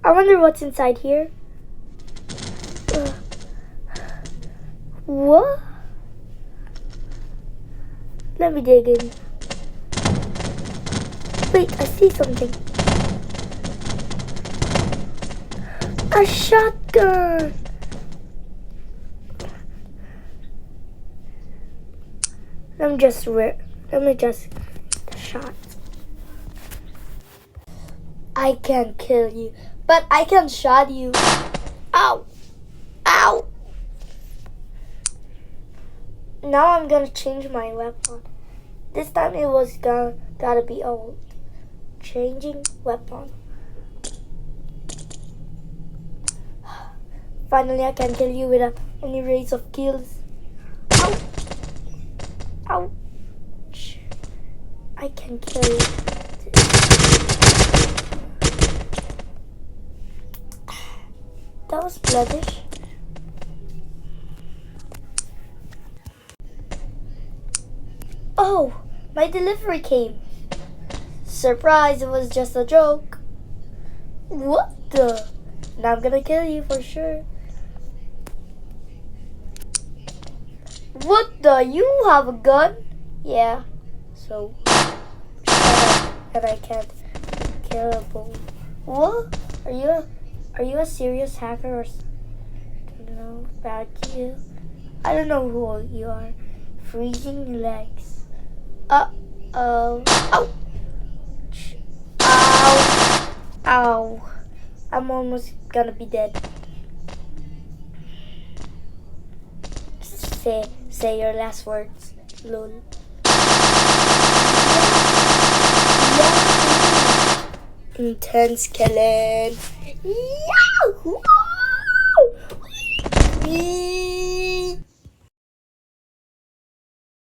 I wonder what's inside here. What? Let me dig in. Wait, I see something. A shotgun! Let me just the shot. I can kill you, but I can shot you. Ow! Ow! Now I'm gonna change my weapon. This time it was gotta be old. Changing weapon. Finally, I can kill you without any raise of kills. Ow! Ouch! I can kill you. That was bloodish. Oh, my delivery came. Surprise, it was just a joke. What the? Now I'm gonna kill you for sure. What the? You have a gun? Yeah. So, and I can't kill a bull. What? Are you a serious hacker or something? No, bad you. I don't know who you are. Freezing legs. Uh-oh. Ouch. Ow. Ow. I'm almost gonna be dead. Say your last words, lol. Yeah. Intense killing. Yeah.